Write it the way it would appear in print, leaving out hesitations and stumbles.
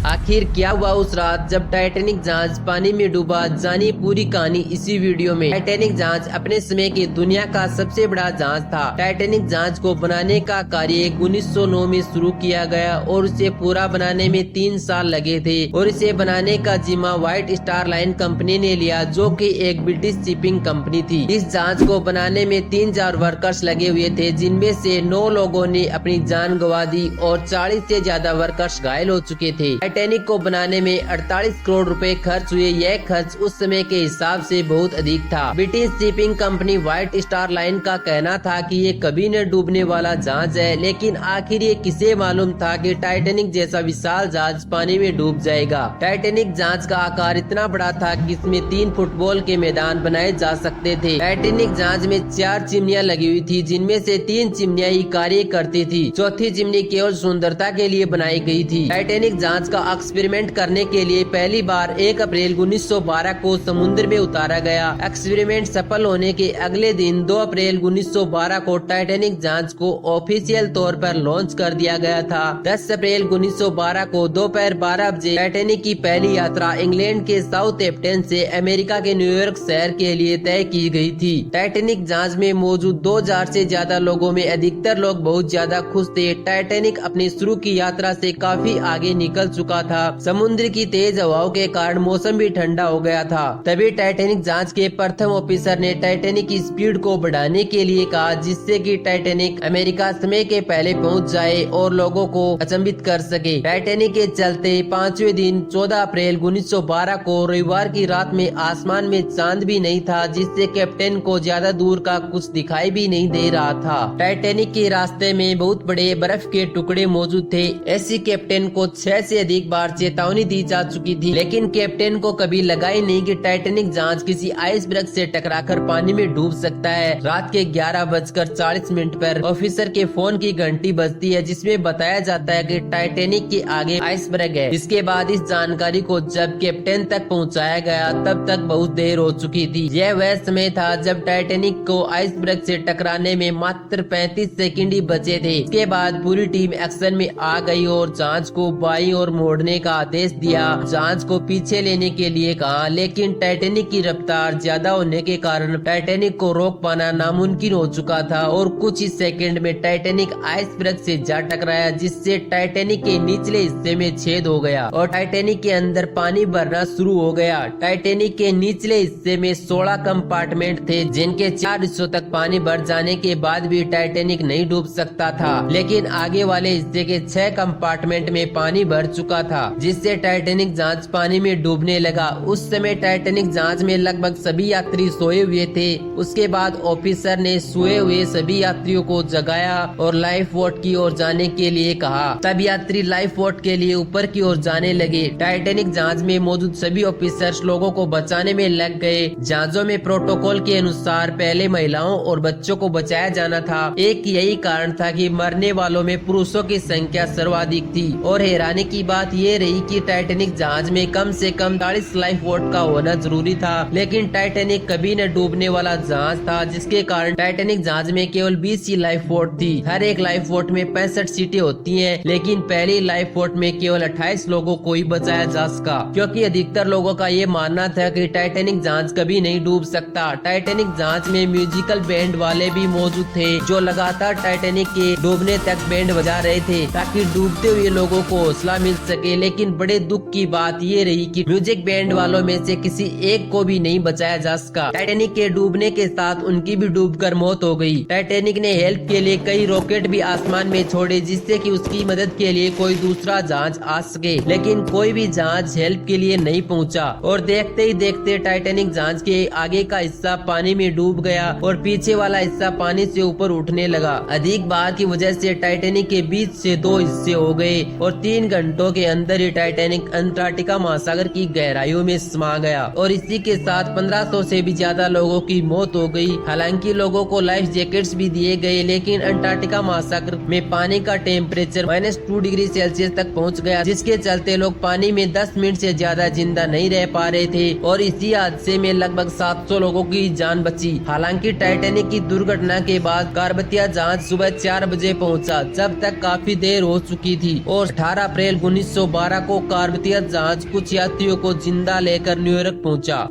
आखिर क्या हुआ उस रात जब टाइटैनिक जहाज पानी में डूबा, जानिए पूरी कहानी इसी वीडियो में। टाइटैनिक जहाज अपने समय की दुनिया का सबसे बड़ा जहाज था। टाइटैनिक जहाज को बनाने का कार्य 1909 में शुरू किया गया और उसे पूरा बनाने में 3 साल लगे थे और इसे बनाने का जिम्मा व्हाइट स्टार लाइन कंपनी ने लिया, जो कि एक ब्रिटिश शिपिंग कंपनी थी। इस जहाज को बनाने में 3000 वर्कर्स लगे हुए थे, जिनमें से 9 लोगों ने अपनी जान गंवा दी और 40 से ज्यादा वर्कर्स घायल हो चुके थे। टाइटैनिक को बनाने में 48 करोड़ रुपए खर्च हुए। यह खर्च उस समय के हिसाब से बहुत अधिक था। British shipping company white star line का कहना था कि ये कभी न डूबने वाला जहाज है, लेकिन आखिर ये किसे मालूम था कि टाइटैनिक जैसा विशाल जहाज पानी में डूब जाएगा। टाइटैनिक जहाज का आकार इतना बड़ा था कि इसमें 3 फुटबॉल के मैदान बनाए जा सकते थे। टाइटैनिक जहाज में 4 चिमनियां लगी हुई थी, जिनमें से 3 चिमनियां ही कार्य करती थी। चौथी चिमनी केवल सुंदरता के लिए बनाई गई थी। टाइटैनिक जहाज का एक्सपेरिमेंट करने के लिए पहली बार 1 अप्रैल 1912 को समुद्र में उतारा गया। एक्सपेरिमेंट सफल होने के अगले दिन 2 अप्रैल 1912 को टाइटैनिक जहाज को ऑफिशियल तौर पर लॉन्च कर दिया गया था। 10 अप्रैल 1912 को दोपहर 12 बजे टाइटैनिक की पहली यात्रा इंग्लैंड के साउथहैम्पटन से अमेरिका के न्यूयॉर्क शहर के लिए तय की गई थी। टाइटैनिक जहाज में मौजूद 2000 से ज्यादा लोगों में अधिकतर लोग बहुत ज्यादा खुश थे। टाइटैनिक अपनी शुरू की यात्रा से काफी आगे निकल चुका था। समुद्र की तेज हवाओं के कारण मौसम भी ठंडा हो गया था। तभी टाइटैनिक जहाज के प्रथम ऑफिसर ने टाइटैनिक की स्पीड को बढ़ाने के लिए कहा, जिससे कि टाइटैनिक अमेरिका समय के पहले पहुंच जाए और लोगों को अचंभित कर सके। टाइटैनिक के चलते 5वें दिन 14 अप्रैल 1912 को रविवार की रात में आसमान में चांद भी नहीं था, जिससे कैप्टन को ज्यादा दूर का कुछ दिखाई भी नहीं दे रहा था। टाइटैनिक के रास्ते में बहुत बड़े बर्फ के टुकड़े मौजूद थे। ऐसी कैप्टन को 6 से अधिक बार चेतावनी दी जा चुकी थी, लेकिन कैप्टन को कभी लगा ही नहीं कि टाइटैनिक जहाज किसी आइसबर्ग से टकराकर पानी में डूब सकता है। रात के 11:40 पर ऑफिसर के फोन की घंटी बजती है, जिसमें बताया जाता है कि टाइटैनिक के आगे आइसबर्ग है। इसके बाद इस जानकारी को जब कैप्टन तक पहुंचाया गया, तब तक बहुत देर हो चुकी थी। यह वह समय था जब टाइटैनिक को आइसबर्ग से टकराने में मात्र 35 सेकंड ही बचे थे। इसके बाद पूरी टीम एक्शन में आ गई और जहाज को बाईं ओर मोड़ने का आदेश दिया। जहाज को पीछे लेने के लिए कहा, लेकिन टाइटैनिक की रफ्तार ज्यादा होने के कारण टाइटैनिक को रोक पाना नामुमकिन हो चुका था और कुछ ही सेकंड में टाइटैनिक आइसबर्ग से जा टकराया, जिससे टाइटैनिक के निचले हिस्से में छेद हो गया और टाइटैनिक के अंदर पानी भरना शुरू हो गया। टाइटैनिक के निचले हिस्से में 16 कंपार्टमेंट थे, जिनके 4 हिस्सों तक पानी भर जाने के बाद भी टाइटैनिक नहीं डूब सकता था, लेकिन आगे वाले हिस्से के 6 कंपार्टमेंट में पानी भर चुका था, जिससे टाइटैनिक जहाज पानी में डूबने लगा। उस समय टाइटैनिक जहाज में लगभग सभी यात्री सोए हुए थे। उसके बाद ऑफिसर ने सोए हुए सभी यात्रियों को जगाया और लाइफ बोट की ओर जाने के लिए कहा। तब यात्री लाइफ बोट के लिए ऊपर की ओर जाने लगे। टाइटैनिक जहाज में मौजूद सभी ऑफिसर्स लोगों को बचाने में लग गए। जहाजों में प्रोटोकॉल के अनुसार पहले महिलाओं और बच्चों को बचाया जाना था। एक यही कारण था कि मरने वालों में पुरुषों की संख्या सर्वाधिक थी। और हैरानी की बात ये रही कि टाइटैनिक जहाज में कम से कम 40 लाइफ बोट का होना जरूरी था, लेकिन टाइटैनिक कभी न डूबने वाला जहाज था, जिसके कारण टाइटैनिक जहाज में केवल 20 ही लाइफ बोट थी। हर एक लाइफ बोट में 65 सीटें होती हैं, लेकिन पहली लाइफ बोट में केवल 28 लोगों को ही बचाया जा सका, क्योंकि अधिकतर लोगों का ये मानना था कि टाइटैनिक जहाज कभी नहीं डूब सकता। टाइटैनिक जहाज में म्यूजिकल बैंड वाले भी मौजूद थे, जो लगातार टाइटैनिक के डूबने तक बैंड बजा रहे थे, ताकि डूबते हुए लोगों को हौसला मिल सके। लेकिन बड़े दुख की बात ये रही कि म्यूजिक बैंड वालों में से किसी एक को भी नहीं बचाया जा सका। टाइटैनिक के डूबने के साथ उनकी भी डूबकर मौत हो गई। टाइटैनिक ने हेल्प के लिए कई रॉकेट भी आसमान में छोड़े, जिससे कि उसकी मदद के लिए कोई दूसरा जहाज आ सके, लेकिन कोई भी जहाज हेल्प के लिए नहीं पहुंचा। और देखते ही देखते टाइटैनिक जहाज के आगे का हिस्सा पानी में डूब गया और पीछे वाला हिस्सा पानी से ऊपर उठने लगा। अधिक बार की वजह से टाइटैनिक के बीच से 2 हिस्से हो गए और 3 घंटों के अंदर ही टाइटैनिक अंटार्कटिका महासागर की गहराइयों में समा गया और इसी के साथ 1500 से भी ज्यादा लोगों की मौत हो गई। हालांकि लोगों को लाइफ जैकेट्स भी दिए गए, लेकिन अंटार्कटिका महासागर में पानी का टेम्परेचर -2 डिग्री सेल्सियस तक पहुंच गया, जिसके चलते लोग पानी में 10 मिनट से ज्यादा जिंदा नहीं रह पा रहे थे और इसी हादसे में लगभग 700 लोगों की जान बची। हालांकि टाइटैनिक की दुर्घटना के बाद कार्बतिया जहाज सुबह 4 बजे पहुंचा, जब तक काफी देर हो चुकी थी और 18 अप्रैल 1912 को कार्बतीय जहाज कुछ यात्रियों को जिंदा लेकर न्यूयॉर्क पहुंचा।